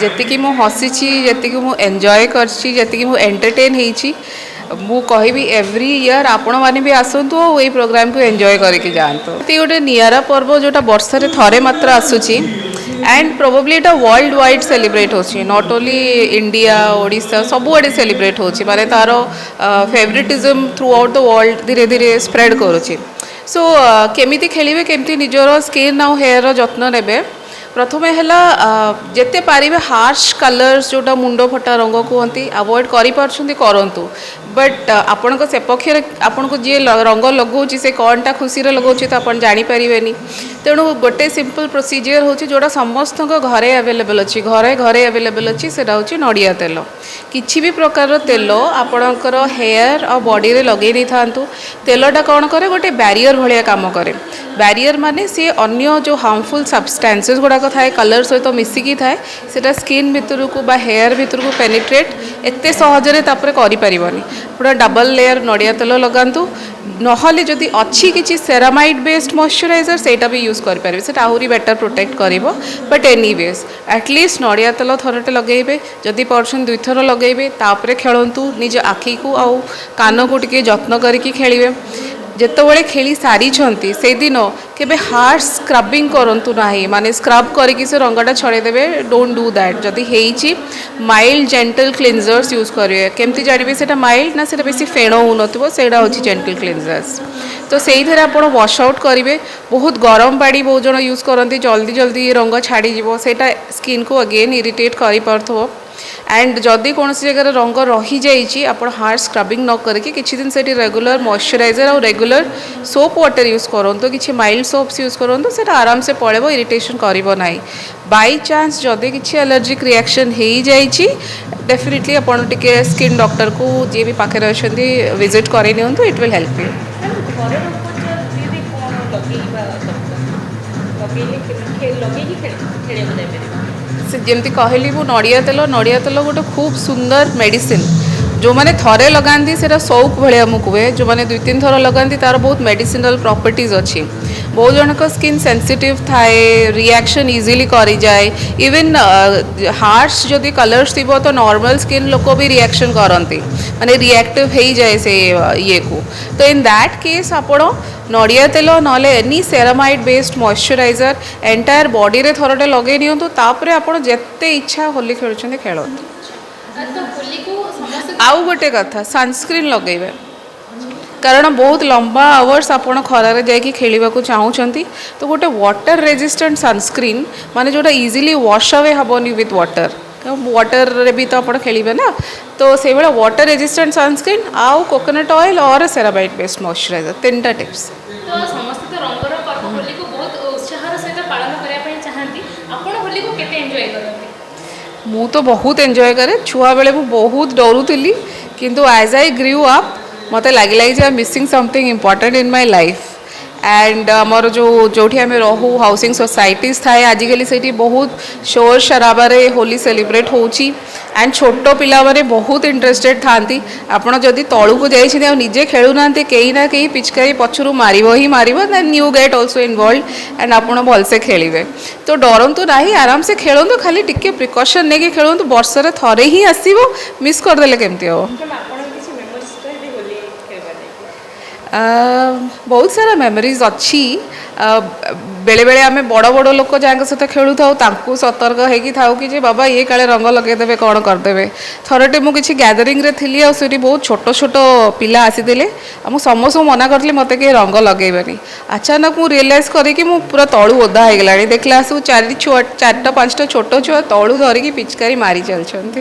ଯେତିକି ମୁଁ ହସିଛି, ଯେତିକି ମୁଁ ଏନ୍ଜୟ କରିଛି, ଯେତିକି ମୁଁ ଏଣ୍ଟରଟେନ୍ ହେଇଛି, ମୁଁ କହିବି ଏଭ୍ରି ଇୟର୍ ଆପଣମାନେ ବି ଆସନ୍ତୁ ଆଉ ଏଇ ପ୍ରୋଗ୍ରାମକୁ ଏନ୍ଜୟ କରିକି ଯାଆନ୍ତୁ। ଏମିତି ଗୋଟେ ନିଆରା ପର୍ବ ଯେଉଁଟା ବର୍ଷରେ ଥରେ ମାତ୍ର ଆସୁଛି ଆଣ୍ଡ ପ୍ରୋବାବ୍ଲି ଏଇଟା ୱାର୍ଲଡ ୱାଇଡ୍ ସେଲିବ୍ରେଟ୍ ହେଉଛି, ନଟ୍ ଓନ୍ଲି ଇଣ୍ଡିଆ, ଓଡ଼ିଶା ସବୁଆଡ଼େ ସେଲିବ୍ରେଟ୍ ହେଉଛି, ମାନେ ତା'ର ଫେଭରିଟିଜମ୍ ଥ୍ରୁ ଆଉଟ୍ ଦ ୱାର୍ଲଡ ଧୀରେ ଧୀରେ ସ୍ପ୍ରେଡ୍ କରୁଛି। ସୋ କେମିତି ଖେଳିବେ, କେମିତି ନିଜର ସ୍କିନ୍ ଆଉ ହେୟାରର ଯତ୍ନ ନେବେ, प्रथमे है जिते पारे हार्श कलर्स जोटा मुंड फटा रंग कहती अवॉइड करूँ बट आपण सेपक्ष आपन को जी रंग लगाऊँ से कौनटा खुशी लगाऊँ तो आप जानीपारे तेणु गोटे सिंपल प्रोसीजर हूँ जोड़ा समस्त घरे अवेलेबल अच्छी घरे घरे अवेलेबल अच्छी से हूँ नड़िया तेल किसी भी प्रकार तेल आपणकर हेयर और बॉडी रे लगे नहीं था तेलटा कौन करे गोटे बैरियर भाया काम करे बैरियर माने सी अन्य जो हार्मफुल सब्सटेंसेस गुड़ाक थाए कलर सहित मिसिकी थाए सेटा स्किन भितर को बा हेयर भितर को पेनिट्रेट एते सहजरे तापरे करि परिबनी पूरा डबल लेयर नड़िया तेल लगातु नहले जदि अच्छी किसी सेरामाइड बेस्ड मॉइस्चराइजर सेटा भी यूज कर पारे सेटा आहुरी बेटर प्रोटेक्ट करिवो बट एनीवेज एटलिस्ट नड़िया तेल थरटे लगेबे जदि परछन दुई थर लगेबे तापरे खेलंतु निज आखि को आउ कान को टिके जत्न करिकि खेलिबे जेतबेले खेली सारी से दिन केबे हार्श स्क्रबिंग करंतु नाही माने स्क्रब करके से रंगटा छड़ेदेवे डोंट डू दैट जदि हेइची माइल्ड जेंटल क्लींजर्स यूज करिवे केमती जानिबे सेटा माइल्ड ना सेटा बेसी फेण हो नथिबो सेटा होची जेंटल क्लींजर्स तो सेही थरे आपण वॉश आउट करिवे बहुत गरम पानी बहुत जण यूज करंती जल्दी जल्दी रंग छाड़ी जीवो सेटा स्किन को अगेन इरिटेट करि परथो एंड जदि कौन जगह रंग रही जाइए आप हार्ड स्क्रबिंग न करके किसी दिन से रेगुलर मॉइस्चराइजर और रेगुलर सोप वाटर यूज करूँ किसी माइल्ड सोप्स यूज करूँ से आराम से पड़ेबो इरिटेशन करिवो नाही बाय चांस जदि किसी एलर्जिक रिएक्शन हो जाइए डेफिनेटली आपण टिके स्किन डॉक्टर को जी भी पाखे अच्छा विजिट कर नियंतु इट विल हेल्प यू जमती कहली मु नड़िया तेल गोटे खूब सुंदर मेडिसिन जो मैंने थरे लगाती से शौक भाया मुझे कहे जो मैंने दुई तीन थर लगाती तार बहुत मेडिसिनल प्रॉपर्टीज अच्छी बहुत जनक स्किन सेंसिटिव थाए रिएक्शन इजीली करी जाए इवन हार्श जदि कलर्स थी तो नॉर्मल स्किन लोक भी रिएक्शन करती माने रिएक्टिव हो जाए से ये को तो इन दैट केस आपण नड़िया तेल ना any ceramide based moisturiser entire body रे थरटे लगे नियंतु तापरे आपण जेते इच्छा होली खेलुछन खेलत आउ गोटे कथा सनस्क्रीन लगेबे कारण बहुत लंबा आवर्स आपण खरार जाकि खेलिबा को चाहूछंती तो गोटे वाटर रेजिस्टेंट सनस्क्रीन माने जोटा इजीली वॉश अवे हबनी विथ वाटर वाटर भी तो आप खेलिबे ना तो से भाई वाटर रेजिस्टेंट सनस्क्रीन आउ कोकोनट ऑयल और सेरामाइड बेस्ड मॉइस्चराइजर तीनटा टिप्स तो समस्त तो रंगर पर्व होली को बहुत उत्साहर सहित पालन करने ପାଇଁ चाहती आपण होली को केते एंजॉय करते मु तो बहुत एंजॉय करे छुआ बेले मु बहुत डरुथिली किंतु एज आई ग्रू अप मते लागी जे I am missing something important in my life and आमर जो आम रहू हाउसिंग सोसाइटीज थाए आजिकल से बहुत शोर शराबारे होली सेलिब्रेट होची एंड छोट पिला माने बहुत इंटरेस्टेड थांती आपण जदि तळु को जाइछिन निजे खेलुना कहीं ना कहीं पिचकारी पछरु मारिबो ही मारिबो then you get also involve and आपण भलसे खेलिबे तो डरंतु नाही आराम से खेलंतु खाली टिके प्रिकॉशन नेके खेलंतु वर्षरे थरे ही आसीबो मिस कर देले केमती हो बहुत सारा मेमोरीज अच्छी बेले बेले आम बड़ बड़ लोक जहाँ सहित खेलु था सतर्क होगी था कि बाबा ये काले रंग लगेदेवे कौन करदे थरटे मुझे गैदरिंग रे थी आठ बहुत छोट छोट पिला आसी समस्त मना करी मत कहीं रंग लगेबनी अचानक मुझे रियलाइज करी पूरा तलू ओदा हो गला देखला आसू चार 4टा 5टा छोट छुआ तलू धरिकी पिचकारी मारी चलते।